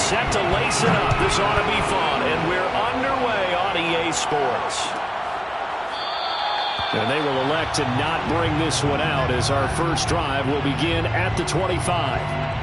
set to lace it up. This ought to be fun, and we're underway on EA Sports. And they will elect to not bring this one out as our first drive will begin at the 25.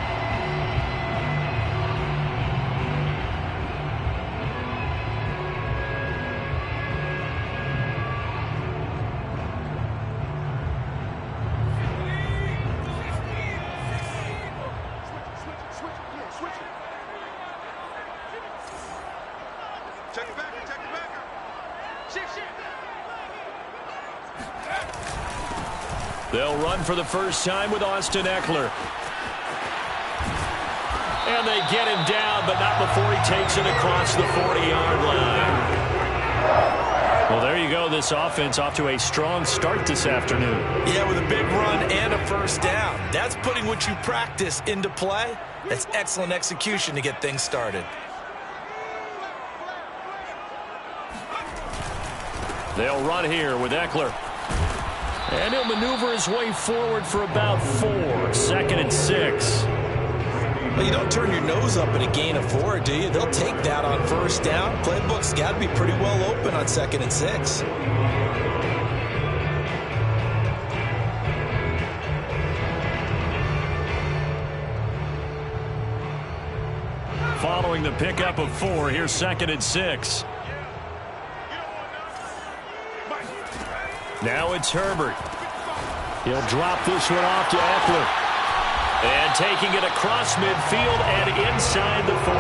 They'll run for the first time with Austin Eckler. And they get him down, but not before he takes it across the 40-yard line. Well, there you go. This offense off to a strong start this afternoon. Yeah, with a big run and a first down. That's putting what you practice into play. That's excellent execution to get things started. They'll run here with Eckler. And he'll maneuver his way forward for about 4. 2nd and 6. Well, you don't turn your nose up at a gain of 4, do you? They'll take that on first down. Playbook's got to be pretty well open on 2nd and 6. Following the pickup of 4, here's 2nd and 6. Now it's Herbert. He'll drop this one off to Eckler. And taking it across midfield and inside the 45.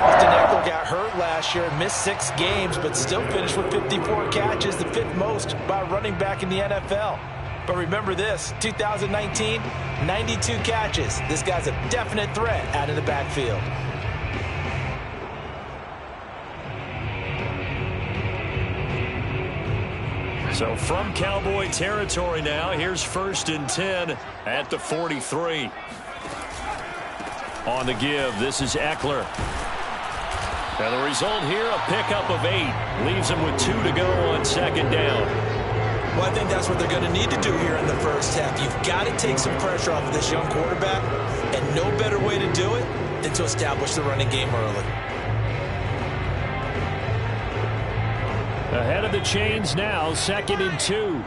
Austin Eckler got hurt last year and missed 6 games, but still finished with 54 catches, the 5th most by a running back in the NFL. But remember this, 2019, 92 catches. This guy's a definite threat out of the backfield. So from Cowboy territory now, here's 1st and 10 at the 43. On the give, this is Eckler. And the result here, a pickup of 8. Leaves him with 2 to go on 2nd down. Well, I think that's what they're going to need to do here in the first half. You've got to take some pressure off of this young quarterback, and no better way to do it than to establish the running game early. Ahead of the chains now, 2nd and 2.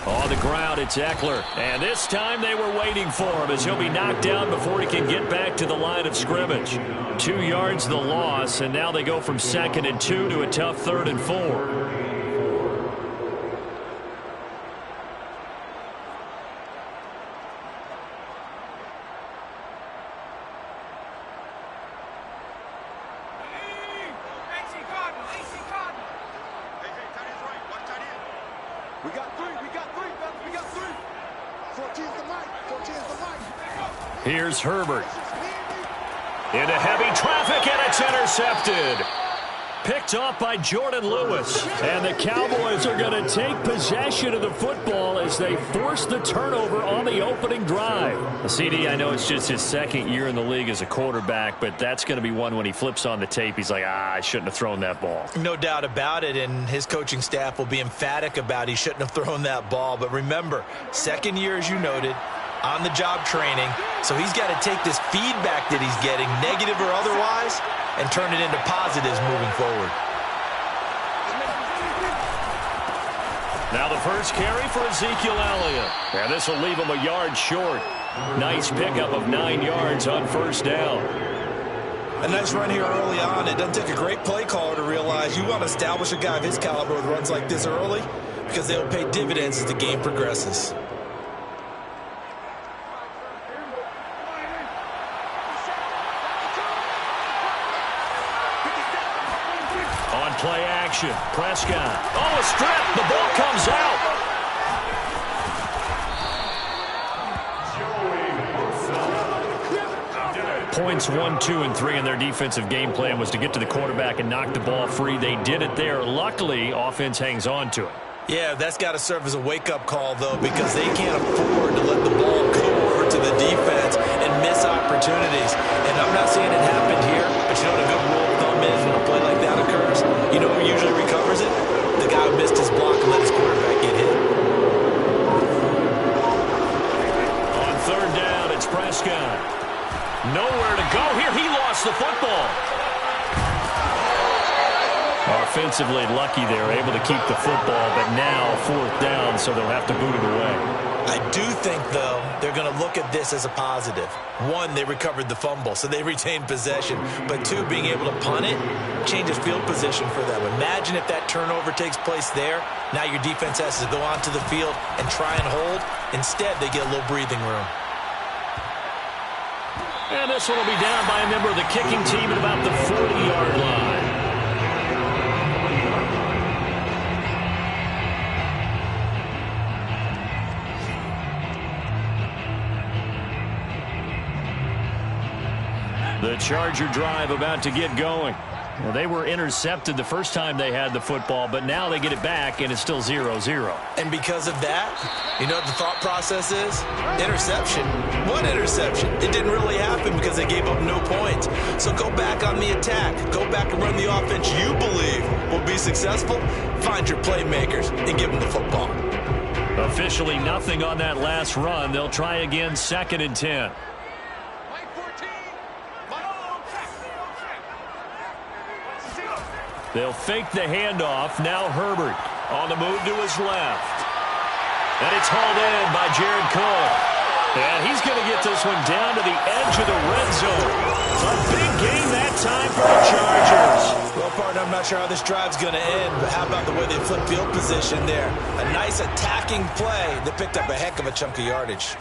On the ground, it's Eckler. And this time they were waiting for him as he'll be knocked down before he can get back to the line of scrimmage. 2 yards the loss, and now they go from 2nd and 2 to a tough 3rd and 4. Here's Herbert. Into heavy traffic, and it's intercepted. Picked off by Jordan Lewis. And the Cowboys are going to take possession of the football as they force the turnover on the opening drive. CD, I know it's just his 2nd year in the league as a quarterback, but that's going to be one when he flips on the tape. He's like, I shouldn't have thrown that ball. No doubt about it, and his coaching staff will be emphatic about he shouldn't have thrown that ball. But remember, 2nd year, as you noted, on-the-job training, so he's got to take this feedback that he's getting, negative or otherwise, and turn it into positives moving forward. Now the first carry for Ezekiel Elliott. And this will leave him a yard short. Nice pickup of 9 yards on 1st down. A nice run here early on. It doesn't take a great play caller to realize you want to establish a guy of his caliber with runs like this early because they'll pay dividends as the game progresses. Play action. Prescott. Oh, a strip. The ball comes out. Points 1, 2, and 3 in their defensive game plan was to get to the quarterback and knock the ball free. They did it there. Luckily, offense hangs on to it. Yeah, that's got to serve as a wake-up call, though, because they can't afford to let the ball go over to the defense and miss opportunities. And I'm not saying it happened here, but you know what a good rule of thumb is when a play like that occurs? You know who usually recovers it? The guy who missed his block and let his quarterback get hit. down. Nowhere to go here. He lost the football. Offensively lucky they were able to keep the football, but now 4th down, so they'll have to boot it away. I do think, though, they're going to look at this as a positive. 1, they recovered the fumble, so they retained possession. But 2, being able to punt it changes field position for them. Imagine if that turnover takes place there. Now your defense has to go onto the field and try and hold. Instead, they get a little breathing room. And this one will be down by a member of the kicking team at about the 40-yard line. The Charger drive about to get going. Well, they were intercepted the first time they had the football, but now they get it back, and it's still 0-0. And because of that, you know what the thought process is? Interception. What interception? It didn't really happen because they gave up no points. So go back on the attack. Go back and run the offense you believe will be successful. Find your playmakers and give them the football. Officially nothing on that last run. They'll try again, 2nd and 10. They'll fake the handoff. Now Herbert on the move to his left. And it's hauled in by Jared Cole. And he's going to get this one down to the edge of the red zone. A big game that time for the Chargers. Well, partner, I'm not sure how this drive's going to end, but how about the way they flip field position there? A nice attacking play that picked up a heck of a chunk of yardage.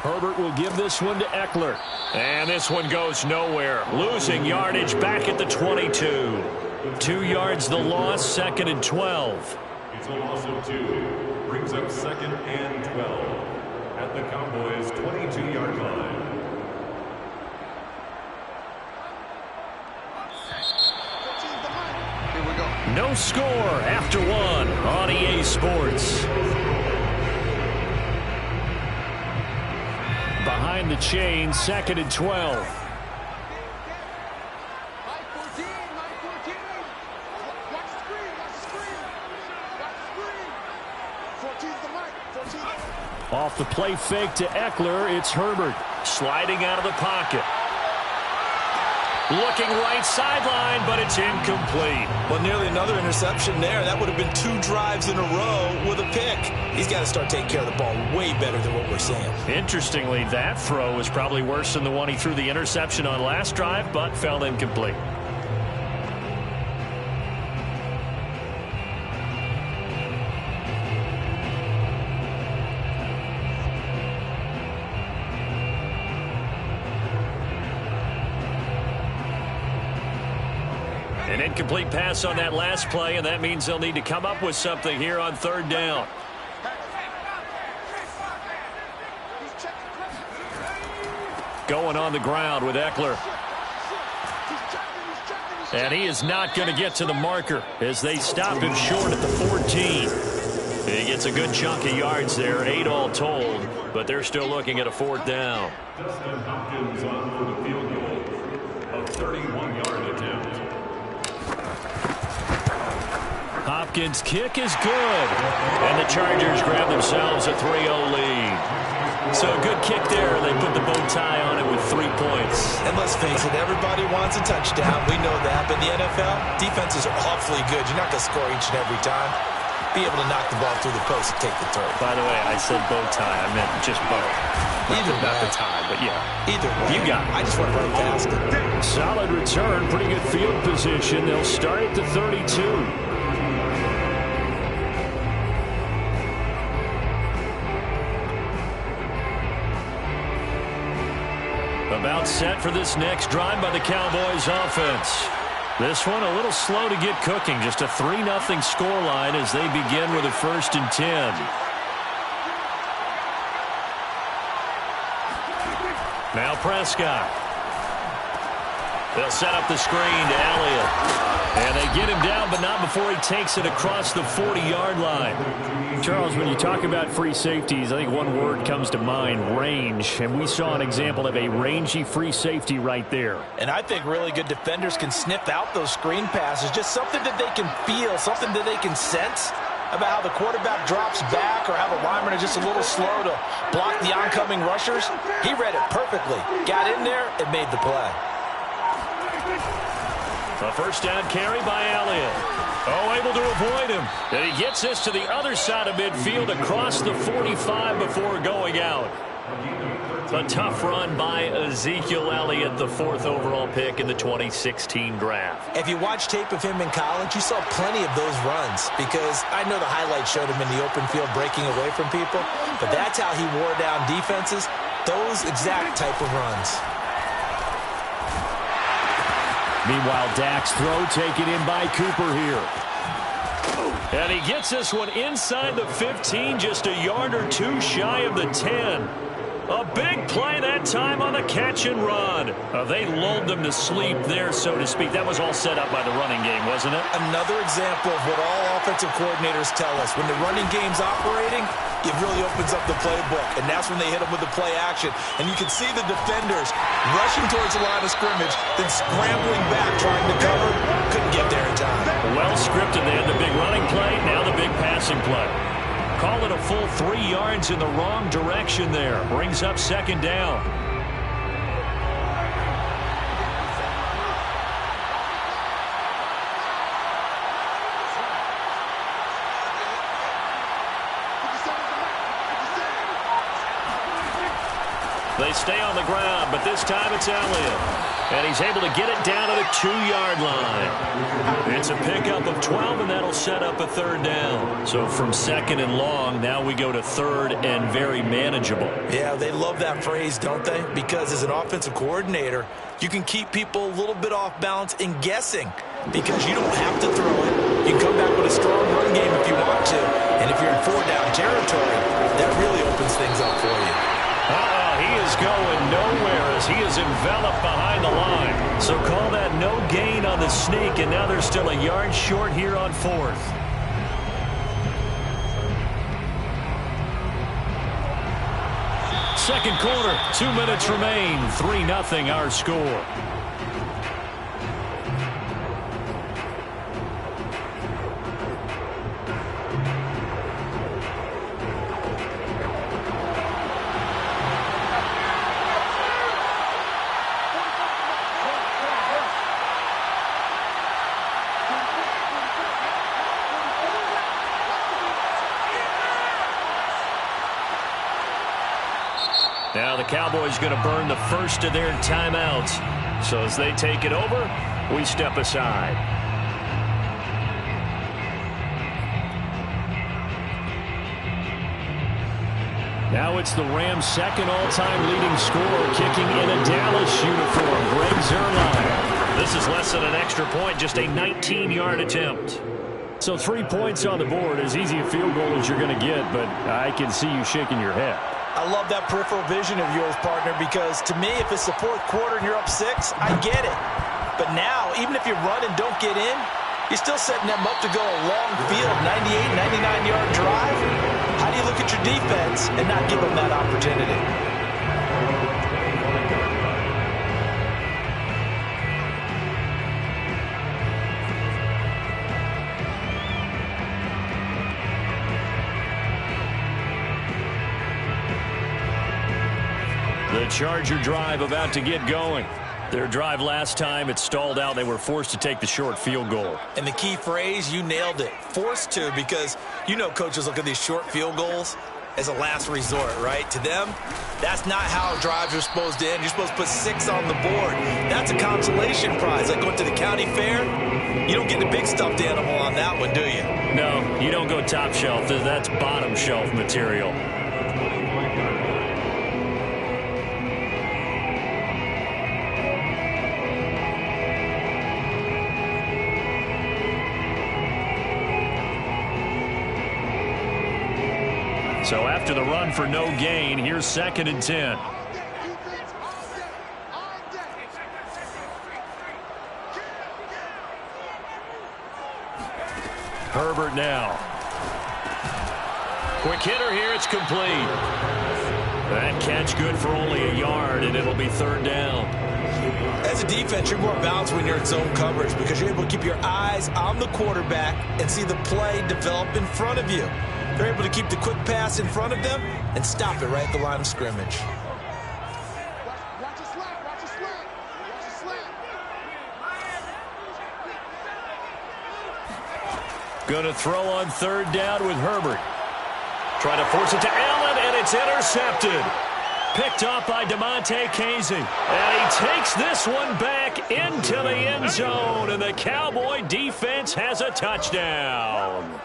Herbert will give this one to Eckler. And this one goes nowhere. Losing yardage back at the 22. 2 yards the loss, 2nd and 12. It's a loss of 2. Brings up 2nd and 12. At the Cowboys' 22-yard line. Here we go. No score after 1 on EA Sports. Behind the chain, 2nd and 12. Off the play fake to Eckler, it's Herbert sliding out of the pocket. Looking right sideline, but it's incomplete. Well, nearly another interception there. That would have been 2 drives in a row with a pick. He's got to start taking care of the ball way better than what we're seeing. Interestingly, that throw was probably worse than the one he threw the interception on last drive, but fell incomplete. An incomplete pass on that last play, and that means they'll need to come up with something here on 3rd down. Going on the ground with Eckler. And he is not going to get to the marker as they stop him short at the 14. He gets a good chunk of yards there, 8 all told, but they're still looking at a 4th down. Dustin Hopkins on for the field goal of 31-yard attempt. Hopkins' kick is good. And the Chargers grab themselves a 3-0 lead. So a good kick there. They put the bow tie on it with 3 points. And let's face it, everybody wants a touchdown. We know that. But in the NFL, defenses are awfully good. You're not going to score each and every time. Be able to knock the ball through the post and take the throw. By the way, I said bow tie. I meant just bow. Either not the tie, but yeah. Either way. You got it. I just went right past it. Solid return. Pretty good field position. They'll start at the 32. About set for this next drive by the Cowboys offense. This one a little slow to get cooking. Just a 3-0 scoreline as they begin with a 1st and 10. Now Prescott. They'll set up the screen to Elliott. And they get him down, but not before he takes it across the 40-yard line. Charles, when you talk about free safeties, I think one word comes to mind, range. And we saw an example of a rangy free safety right there. And I think really good defenders can sniff out those screen passes. Just something that they can feel, something that they can sense. about how the quarterback drops back or how the linemen are just a little slow to block the oncoming rushers? He read it perfectly. Got in there and made the play. A first down carry by Elliott. Oh, able to avoid him. And he gets this to the other side of midfield across the 45 before going out. A tough run by Ezekiel Elliott, the 4th overall pick in the 2016 draft. If you watch tape of him in college, you saw plenty of those runs because I know the highlights showed him in the open field breaking away from people, but that's how he wore down defenses, those exact type of runs. Meanwhile, Dak's throw taken in by Cooper here. And he gets this one inside the 15, just a yard or two shy of the 10. A big play that time on the catch and run. They lulled them to sleep there, so to speak. That was all set up by the running game, wasn't it? Another example of what all offensive coordinators tell us. When the running game's operating, it really opens up the playbook, and that's when they hit them with the play action. And you can see the defenders rushing towards the line of scrimmage, then scrambling back, trying to cover. Couldn't get there in time. Well scripted. They had the big running play, now the big passing play. Call it a full 3 yards in the wrong direction there. Brings up second down. They stay on the ground, but this time it's Elliott. And he's able to get it down to the 2-yard line. It's a pickup of 12, and that'll set up a third down. So from second and long, now we go to third and very manageable. Yeah, they love that phrase, don't they? Because as an offensive coordinator, you can keep people a little bit off balance and guessing because you don't have to throw it. You can come back with a strong run game if you want to. And if you're in 4-down territory, that really opens things up for you. He is going nowhere as he is enveloped behind the line. So call that no gain on the sneak, and now they're still a yard short here on 4th. Second quarter, 2 minutes remain. 3-0 our score. Now the Cowboys going to burn the first of their timeouts. So as they take it over, we step aside. Now it's the Rams' second all-time leading scorer kicking in a Dallas uniform, Greg Zuerlein. This is less than an extra point, just a 19-yard attempt. So 3 points on the board, as easy a field goal as you're going to get, but I can see you shaking your head. I love that peripheral vision of yours, partner, because to me, if it's the 4th quarter and you're up 6, I get it. But now, even if you run and don't get in, you're still setting them up to go a long field, 98, 99-yard drive. How do you look at your defense and not give them that opportunity? The Charger drive about to get going. Their drive last time, it stalled out. They were forced to take the short field goal. And the key phrase, you nailed it. Forced to, because you know coaches look at these short field goals as a last resort, right? To them, that's not how drives are supposed to end. You're supposed to put 6 on the board. That's a consolation prize. Like going to the county fair, you don't get the big stuffed animal on that one, do you? No, you don't go top shelf. That's bottom shelf material. So after the run for no gain, here's 2nd and 10. Herbert now. Quick hitter here, it's complete. That catch good for only a yard, and it'll be 3rd down. As a defense, you're more balanced when you're in zone coverage because you're able to keep your eyes on the quarterback and see the play develop in front of you. They're able to keep the quick pass in front of them and stop it right at the line of scrimmage. Going to throw on third down with Herbert. Trying to force it to Allen, and it's intercepted. Picked off by Dmodirttytv. And he takes this one back into the end zone, and the Cowboy defense has a touchdown.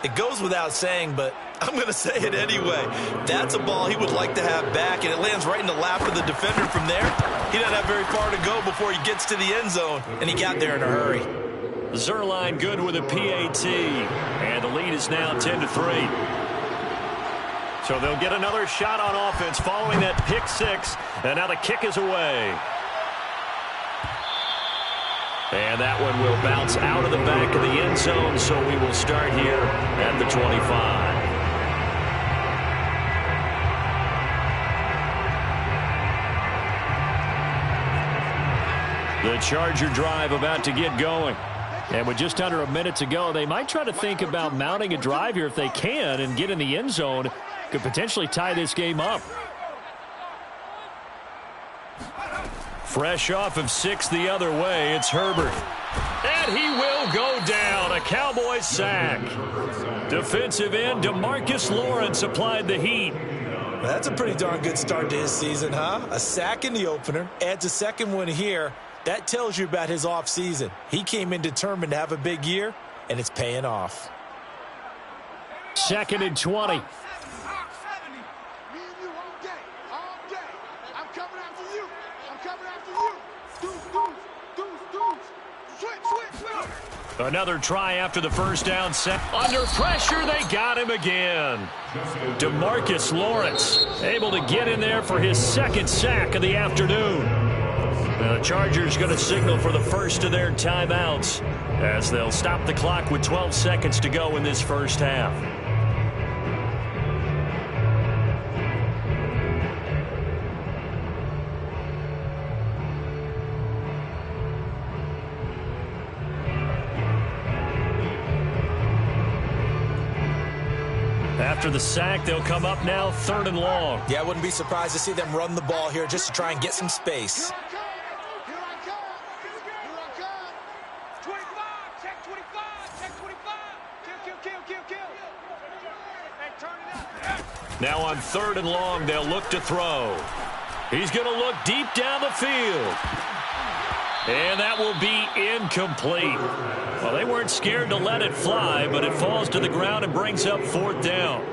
It goes without saying, but I'm going to say it anyway. That's a ball he would like to have back, and it lands right in the lap of the defender from there. He doesn't have very far to go before he gets to the end zone, and he got there in a hurry. Zerline good with a PAT, and the lead is now 10-3. So they'll get another shot on offense following that pick six, and now the kick is away. And that one will bounce out of the back of the end zone, so we will start here at the 25. The Charger drive about to get going. And with just under a minute to go, they might try to think about mounting a drive here if they can and get in the end zone. Could potentially tie this game up. Fresh off of 6 the other way, it's Herbert. And he will go down. A Cowboys sack. Defensive end DeMarcus Lawrence applied the heat. That's a pretty darn good start to his season, huh? A sack in the opener, adds a second one here. That tells you about his offseason. He came in determined to have a big year, and it's paying off. 2nd and 20. Another try after the first down set. Under pressure, they got him again. DeMarcus Lawrence able to get in there for his second sack of the afternoon. The Chargers going to signal for the first of their timeouts as they'll stop the clock with 12 seconds to go in this first half. After the sack, they'll come up now 3rd and long. Yeah, I wouldn't be surprised to see them run the ball here just to try and get some space. Now on 3rd and long, they'll look to throw. He's going to look deep down the field. And that will be incomplete. Well, they weren't scared to let it fly, but it falls to the ground and brings up 4th down.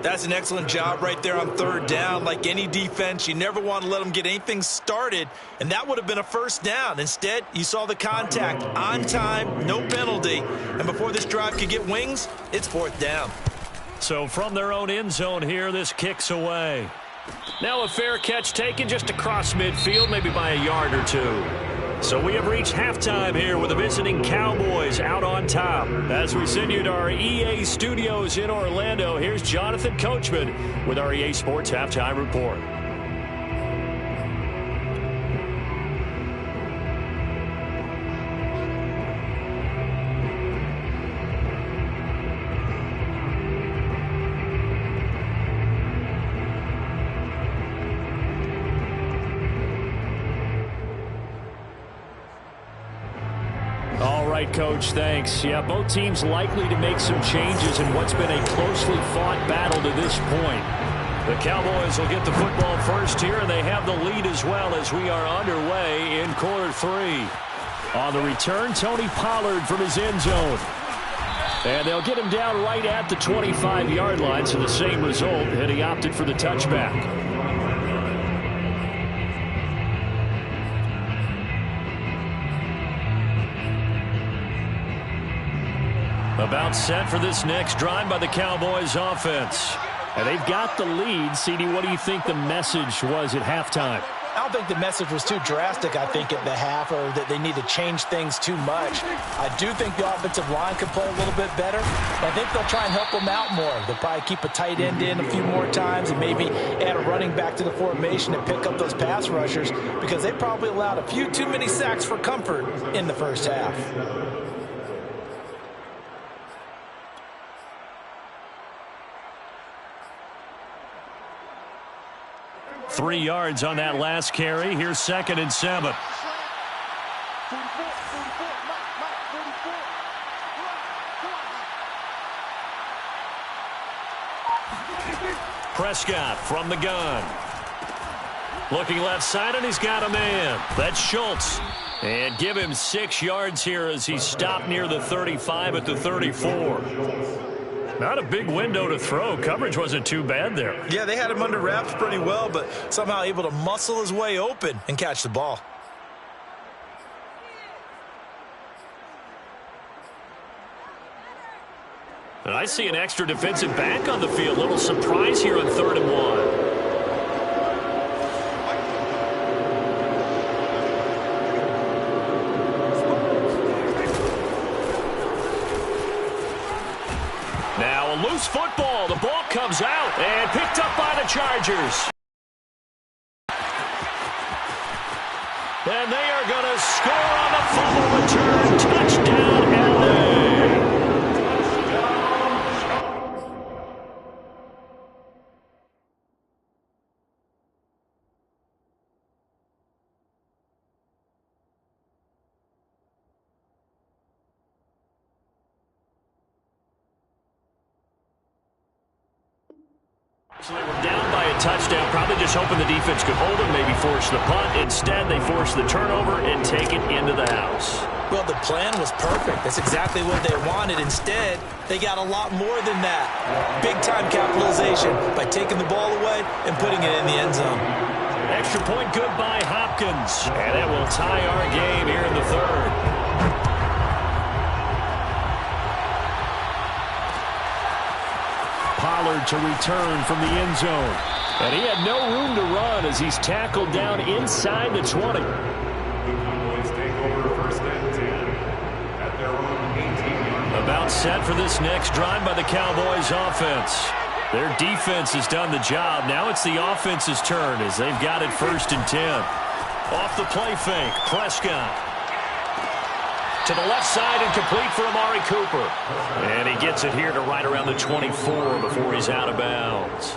That's an excellent job right there on 3rd down. Like any defense, you never want to let them get anything started, and that would have been a first down. Instead, you saw the contact on time, no penalty, and before this drive could get wings, it's 4th down. So from their own end zone here, this kicks away. Now a fair catch taken just across midfield, maybe by a yard or two. So we have reached halftime here with the visiting Cowboys out on top. As we send you to our EA studios in Orlando, here's Jonathan Coachman with our EA Sports Halftime Report. Coach, thanks. Yeah, both teams likely to make some changes in what's been a closely fought battle to this point. The Cowboys will get the football first here, and they have the lead as well as we are underway in quarter 3. On the return, Tony Pollard from his end zone. And they'll get him down right at the 25-yard line, so the same result, and he opted for the touchback. About set for this next drive by the Cowboys offense. And they've got the lead. CD, what do you think the message was at halftime? don't think the message was too drastic, I think, at the half, or that they need to change things too much. I do think the offensive line could play a little bit better. I think they'll try and help them out more. They'll probably keep a tight end in a few more times and maybe add a running back to the formation and pick up those pass rushers, because they probably allowed a few too many sacks for comfort in the first half. 3 yards on that last carry. Here's 2nd and 7. Prescott from the gun. Looking left side, and he's got a man. That's Schultz. And give him 6 yards here as he stopped near the 35 at the 34. Not a big window to throw. Coverage wasn't too bad there. Yeah, they had him under wraps pretty well, but somehow able to muscle his way open and catch the ball. And I see an extra defensive back on the field. Little surprise here on 3rd and 1. Now a loose football. The ball comes out and picked up by the Chargers. And they are going to score on the fumble return. Touchdown, LA. So they were down by a touchdown, probably just hoping the defense could hold them, maybe force the punt. Instead, they force the turnover and take it into the house. Well, the plan was perfect. That's exactly what they wanted. Instead, they got a lot more than that. Big-time capitalization by taking the ball away and putting it in the end zone. Extra point good by Hopkins. And it will tie our game here in the 3rd. Pollard to return from the end zone. And he had no room to run as he's tackled down inside the 20. The Cowboys take over 1st and 10 at their own 18-yard. About set for this next drive by the Cowboys offense. Their defense has done the job. Now it's the offense's turn as they've got it 1st and 10. Off the play fake, Prescott. To the left side and complete for Amari Cooper. And he gets it here to right around the 24 before he's out of bounds.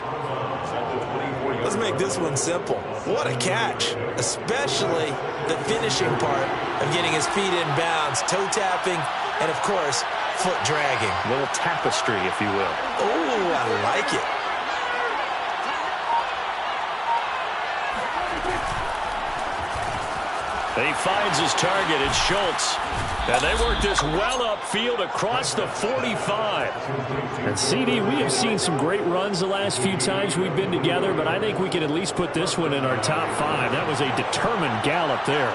Let's make this one simple. What a catch, especially the finishing part of getting his feet in bounds, toe tapping, and of course, foot dragging. A little tapestry, if you will. Oh, I like it. He finds his target. It's Schultz. And they work this well upfield across the 45. And, CD, we have seen some great runs the last few times we've been together, but I think we can at least put this one in our top 5. That was a determined gallop there.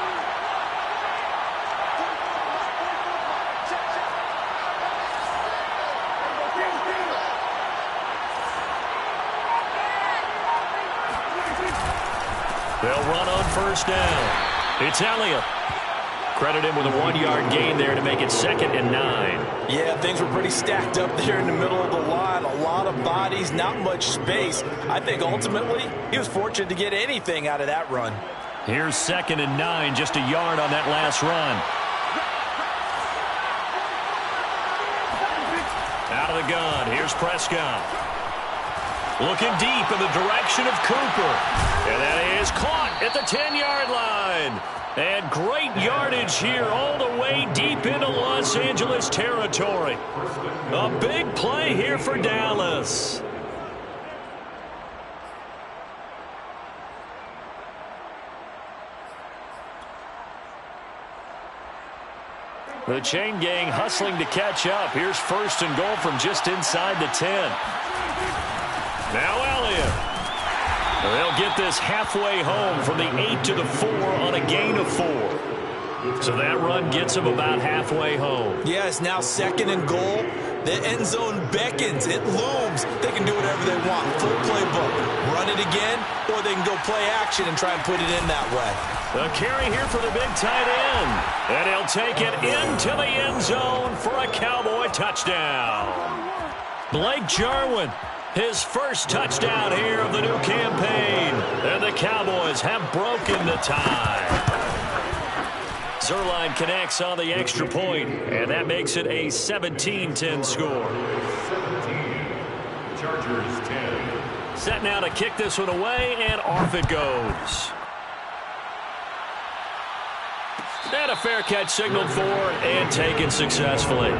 They'll run on 1st down. It's Elliott. Credit him with a 1-yard gain there to make it 2nd and 9. Yeah, things were pretty stacked up there in the middle of the line. A lot of bodies, not much space. I think ultimately he was fortunate to get anything out of that run. Here's 2nd and 9, just a yard on that last run. Out of the gun, here's Prescott. Looking deep in the direction of Cooper. And that is caught at the 10-yard line. And great yardage here all the way deep into Los Angeles territory. A big play here for Dallas. The chain gang hustling to catch up. Here's 1st and goal from just inside the 10. Now Elliott. They'll get this halfway home from the 8 to the 4 on a gain of 4. So that run gets them about halfway home. Yeah, it's now 2nd and goal. The end zone beckons. It looms. They can do whatever they want. Full playbook. Run it it again, or they can go play action and try and put it in that way. A carry here for the big tight end. And he'll take it into the end zone for a Cowboy touchdown. Blake Jarwin, his first touchdown here of the new campaign. And the Cowboys have broken the tie. Zuerlein connects on the extra point, and that makes it a 17-10 score. 17. Chargers 10. Set now to kick this one away, and off it goes. And a fair catch signaled for and taken successfully. The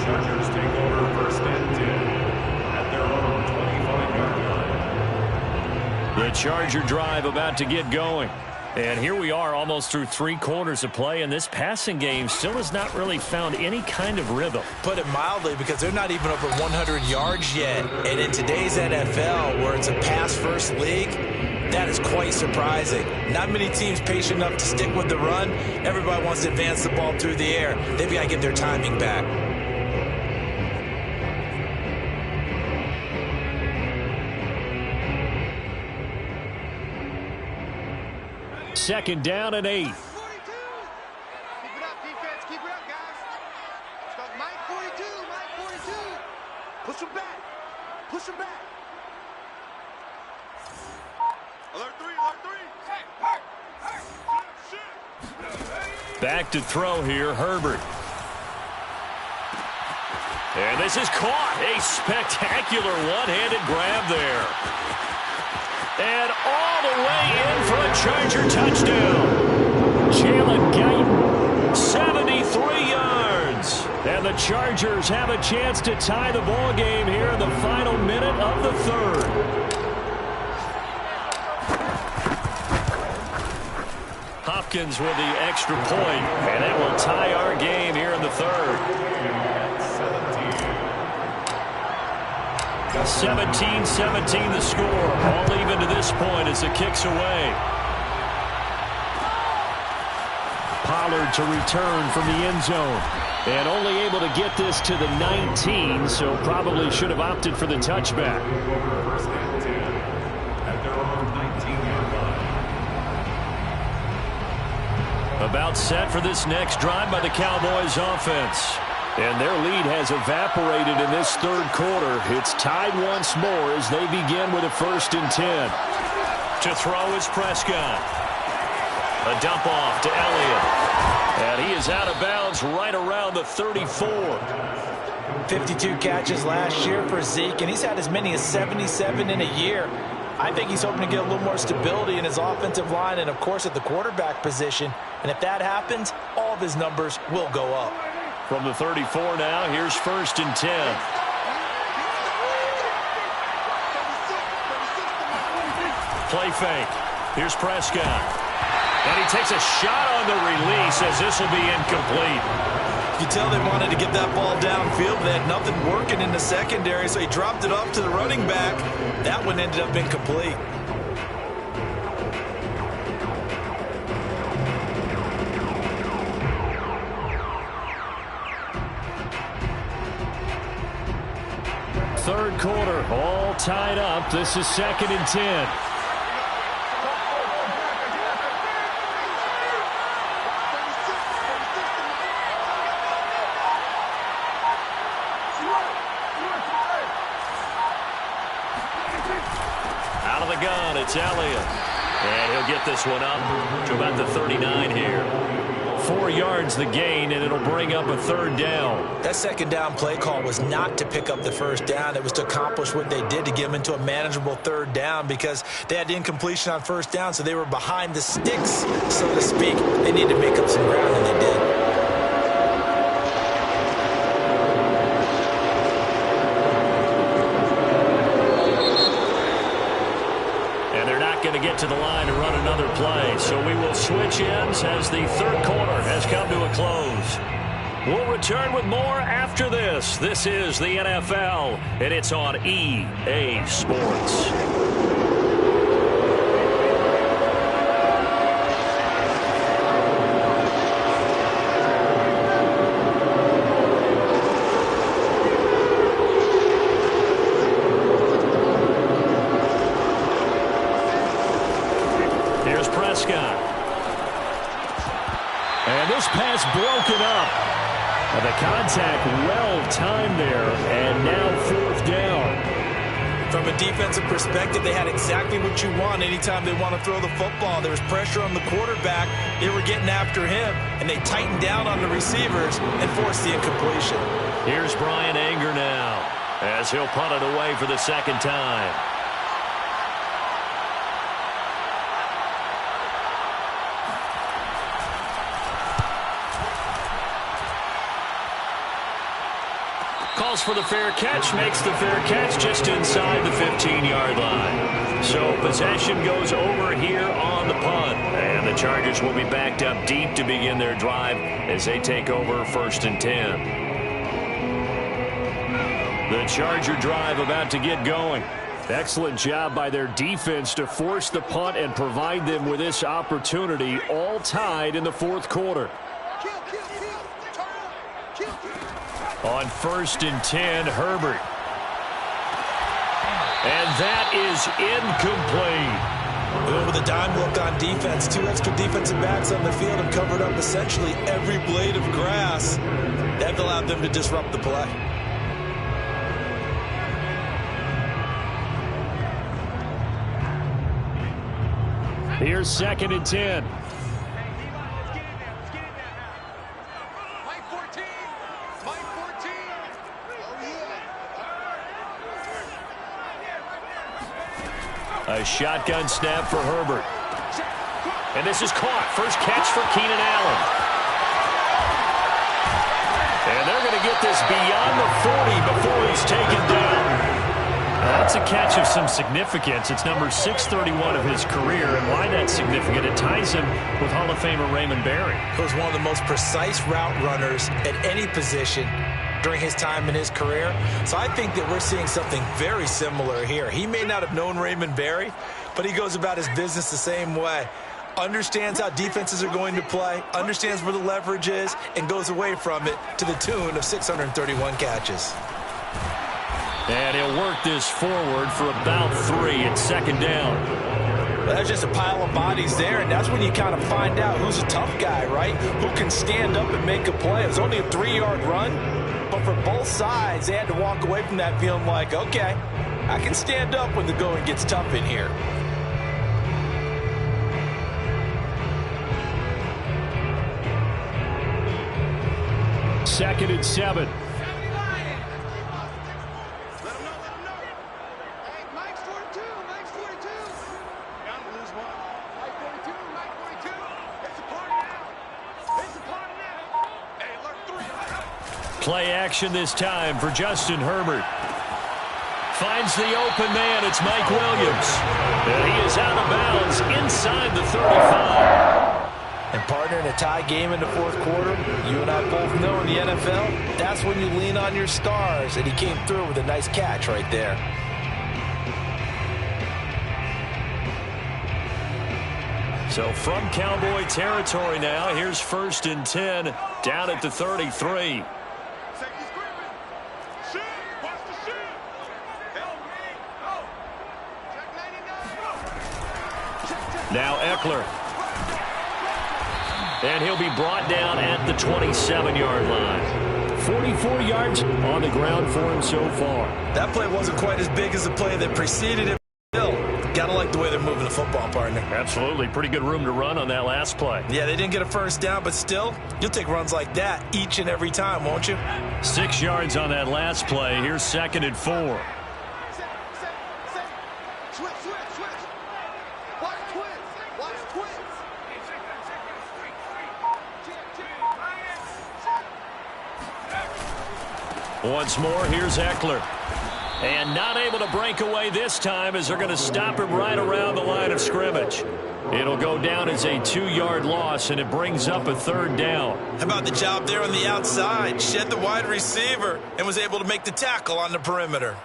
Chargers take over first and 10 at their own 25-yard line. The Charger drive about to get going. And here we are almost through 3 quarters of play, and this passing game still has not really found any kind of rhythm. Put it mildly, because they're not even over 100 yards yet. And in today's NFL, where it's a pass-first league, that is quite surprising. Not many teams patient enough to stick with the run. Everybody wants to advance the ball through the air. They've got to get their timing back. Second down and 8. Keep it up, defense. Keep it up, guys. Let's go. Mike 42. Mike 42. Push him back. Push him back. Alert 3. Alert 3. Back to throw here, Herbert. And this is caught. A spectacular one-handed grab there. And all the way in for a Charger touchdown. Jalen Guyton, 73 yards. And the Chargers have a chance to tie the ball game here in the final minute of the third. Hopkins with the extra point, and that will tie our game here in the third. 17-17 the score. All even to this point as the kick's away. Pollard to return from the end zone. And only able to get this to the 19, so probably should have opted for the touchback. First and 10 at their own 19-yard line. About set for this next drive by the Cowboys offense. And their lead has evaporated in this third quarter. It's tied once more as they begin with a 1st and 10. To throw is Prescott. A dump off to Elliott. And he is out of bounds right around the 34. 52 catches last year for Zeke, and he's had as many as 77 in a year. I think he's hoping to get a little more stability in his offensive line and, of course, at the quarterback position. And if that happens, all of his numbers will go up. From the 34 now, here's 1st and 10. Play fake. Here's Prescott. And he takes a shot on the release as this will be incomplete. You tell they wanted to get that ball downfield. They had nothing working in the secondary, so he dropped it off to the running back. That one ended up incomplete. Third quarter, all tied up. This is 2nd and 10. Out of the gun, it's Elliott. And he'll get this one up to about the 39 here. 4 yards the gain, and it'll bring up a 3rd down. That 2nd down play call was not to pick up the 1st down. It was to accomplish what they did, to get them into a manageable 3rd down, because they had incompletion on 1st down, so they were behind the sticks, so to speak. They needed to make up some ground, and they did. Going to get to the line to run another play. So we will switch ends as the third quarter has come to a close. We'll return with more after this. This is the NFL, and it's on EA Sports. This pass broken up. And the contact well-timed there, and now fourth down. From a defensive perspective, they had exactly what you want anytime they want to throw the football. There was pressure on the quarterback. They were getting after him, and they tightened down on the receivers and forced the incompletion. Here's Brian Anger now as he'll punt it away for the second time. Calls for the fair catch, makes the fair catch just inside the 15-yard line. So possession goes over here on the punt. And the Chargers will be backed up deep to begin their drive as they take over 1st and 10. The Charger drive about to get going. Excellent job by their defense to force the punt and provide them with this opportunity, all tied in the fourth quarter. On 1st and 10, Herbert. And that is incomplete. With a dime look on defense, 2 extra defensive backs on the field have covered up essentially every blade of grass. That allowed them to disrupt the play. Here's 2nd and 10. A shotgun snap for Herbert. And this is caught. First catch for Keenan Allen. And they're going to get this beyond the 40 before he's taken down. That's a catch of some significance. It's number 631 of his career. And why that's significant, it ties him with Hall of Famer Raymond Berry. He was one of the most precise route runners at any position during his time in his career. So I think that we're seeing something very similar here. He may not have known Raymond Berry, but he goes about his business the same way. Understands how defenses are going to play, understands where the leverage is, and goes away from it to the tune of 631 catches. And he'll work this forward for about 3 at 2nd down. Well, there's just a pile of bodies there, and that's when you kind of find out who's a tough guy, right? Who can stand up and make a play. It was only a 3-yard run. But for both sides, they had to walk away from that feeling like, okay, I can stand up when the going gets tough in here. Second and 7. Play action this time for Justin Herbert. Finds the open man. It's Mike Williams. And he is out of bounds inside the 35. And partner, in a tie game in the fourth quarter, you and I both know in the NFL, that's when you lean on your stars. And he came through with a nice catch right there. So from Cowboy territory now, here's 1st and 10 down at the 33. Now Eckler. And he'll be brought down at the 27-yard line. 44 yards on the ground for him so far. That play wasn't quite as big as the play that preceded it. Still, gotta like the way they're moving the football, partner. Absolutely. Pretty good room to run on that last play. Yeah, they didn't get a first down, but still, you'll take runs like that each and every time, won't you? 6 yards on that last play. Here's 2nd and 4. Once more, here's Eckler. And not able to break away this time as they're going to stop him right around the line of scrimmage. It'll go down as a 2-yard loss, and it brings up a 3rd down. How about the job there on the outside? Shed the wide receiver and was able to make the tackle on the perimeter.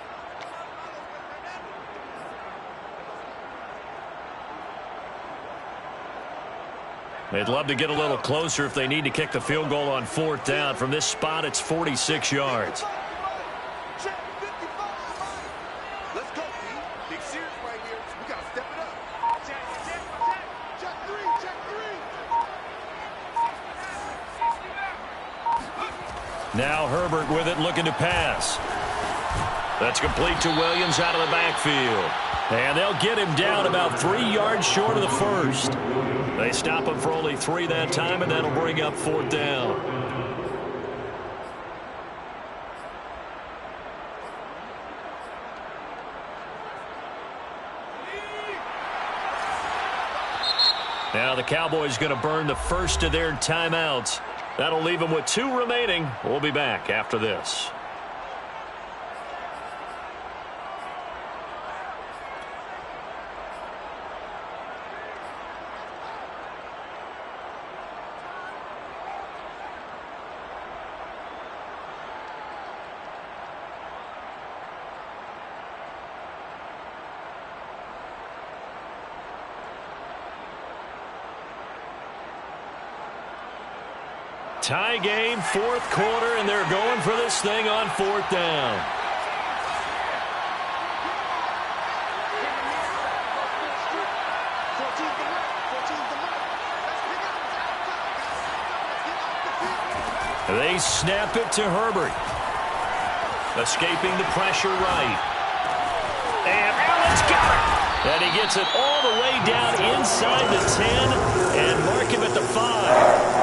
They'd love to get a little closer if they need to kick the field goal on 4th down. From this spot, it's 46 yards. Let's go, Pete. Big serious right here. We got to step it up. Check 3. Now Herbert with it, looking to pass. That's complete to Williams out of the backfield. And they'll get him down about 3 yards short of the first. They stop him for only 3 that time, and that'll bring up 4th down. Now the Cowboys going to burn the first of their timeouts. That'll leave them with 2 remaining. We'll be back after this. Tie game, 4th quarter, and they're going for this thing on 4th down. They snap it to Herbert. Escaping the pressure right. And Allen's got it. And he gets it all the way down inside the 10 and mark him at the 5.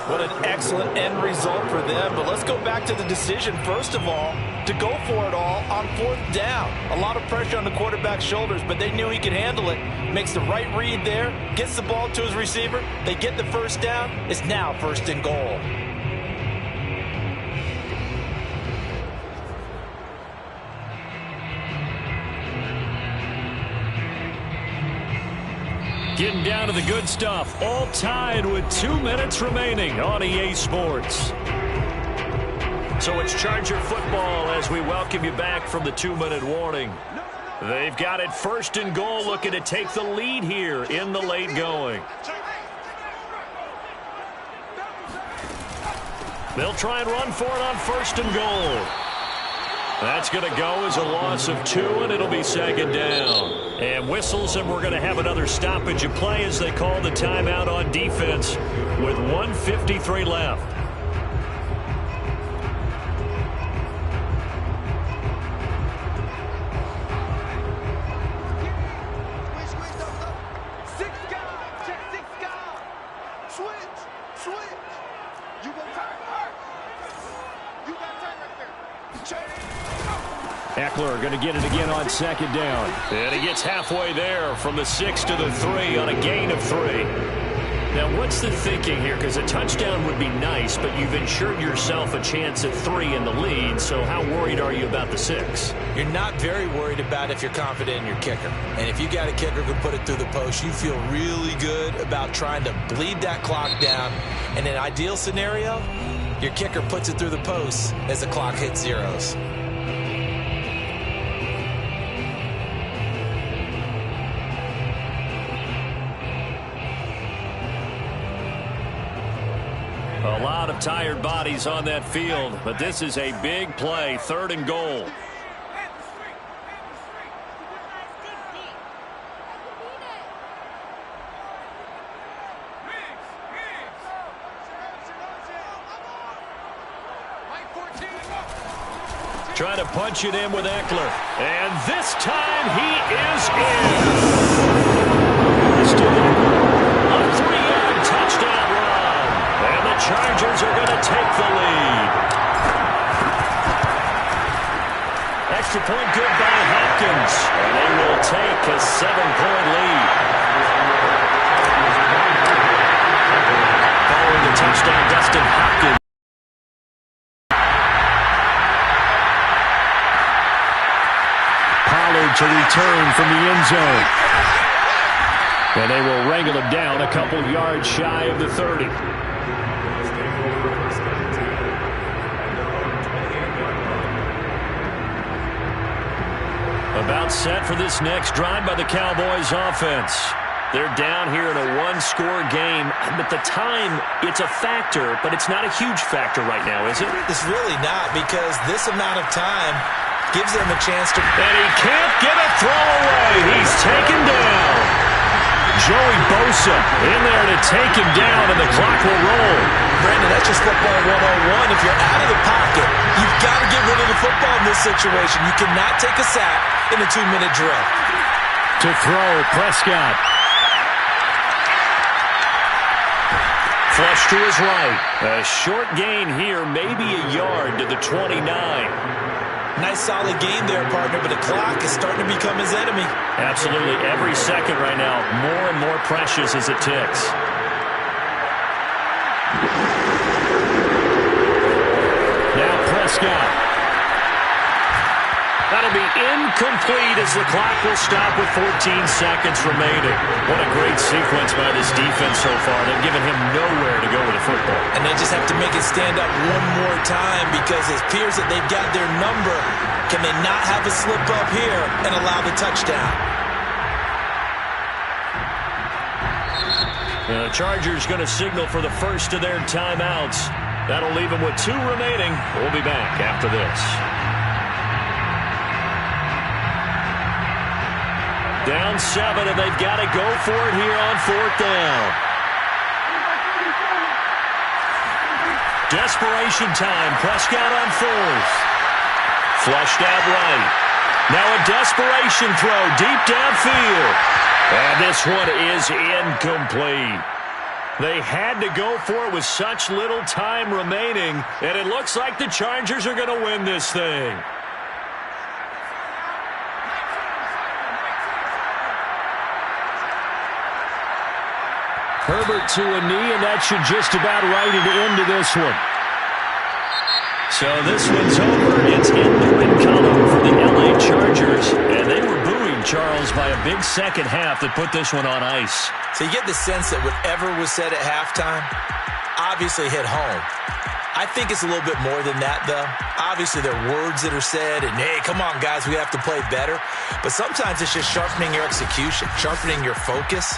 What an excellent end result for them. But let's go back to the decision, first of all, to go for it all on 4th down. A lot of pressure on the quarterback's shoulders, but they knew he could handle it. Makes the right read there, gets the ball to his receiver. They get the first down. It's now 1st and goal. Getting down to the good stuff. All tied with 2 minutes remaining on EA Sports. So it's Charger football as we welcome you back from the 2-minute warning. They've got it 1st and goal, looking to take the lead here in the late going. They'll try and run for it on 1st and goal. That's going to go as a loss of 2, and it'll be 2nd down. And whistles, and we're going to have another stoppage of play as they call the timeout on defense with 1:53 left. Eckler going to get it again on 2nd down. And he gets halfway there from the 6 to the 3 on a gain of 3. Now, what's the thinking here? Because a touchdown would be nice, but you've ensured yourself a chance at 3 in the lead, so how worried are you about the 6? You're not very worried about if you're confident in your kicker. And if you got a kicker who put it through the post, you feel really good about trying to bleed that clock down. In an ideal scenario, your kicker puts it through the post as the clock hits zeros. A lot of tired bodies on that field, but this is a big play, 3rd and goal. Trying to punch it in with Eckler. And this time he is in. Still a 3-yard touchdown run. And the Chargers are going to take the lead. Extra point good by Hopkins. And they will take a 7-point lead. Following the touchdown, Dustin Hopkins. To return from the end zone. And they will wrangle him down a couple yards shy of the 30. About set for this next drive by the Cowboys offense. They're down here in a 1-score game. But the time, it's a factor, but it's not a huge factor right now, is it? It's really not, because this amount of time gives them a chance to... And he can't get a throw away. He's taken down. Joey Bosa Bosa in there to take him down, and the clock will roll. Brandon, that's just football 101. If you're out of the pocket, you've got to get rid of the football in this situation. You cannot take a sack in a 2-minute drill. To throw, Prescott. Flush to his right. A short gain here, maybe a yard to the 29. Nice solid game there, partner, but the clock is starting to become his enemy. Absolutely. Every second right now, more and more precious as it ticks. Now Prescott. That'll be incomplete as the clock will stop with 14 seconds remaining. What a great sequence by this defense so far. They've given him nowhere to go with the football. And they just have to make it stand up one more time because it appears that they've got their number. Can they not have a slip up here and allow the touchdown? The Chargers going to signal for the first of their timeouts. That'll leave them with 2 remaining. We'll be back after this. Down 7, and they've got to go for it here on 4th down. Desperation time. Prescott on 4th. Flushed out right. Now a desperation throw deep downfield. And this one is incomplete. They had to go for it with such little time remaining, and it looks like the Chargers are going to win this thing. Herbert to a knee, and that should just about write it into this one. So this one's over. It's end to win column for the LA Chargers, and they were booing Charles by a big second half that put this one on ice. So you get the sense that whatever was said at halftime obviously hit home. I think it's a little bit more than that, though. Obviously, there are words that are said, and, hey, come on, guys, we have to play better. But sometimes it's just sharpening your execution, sharpening your focus.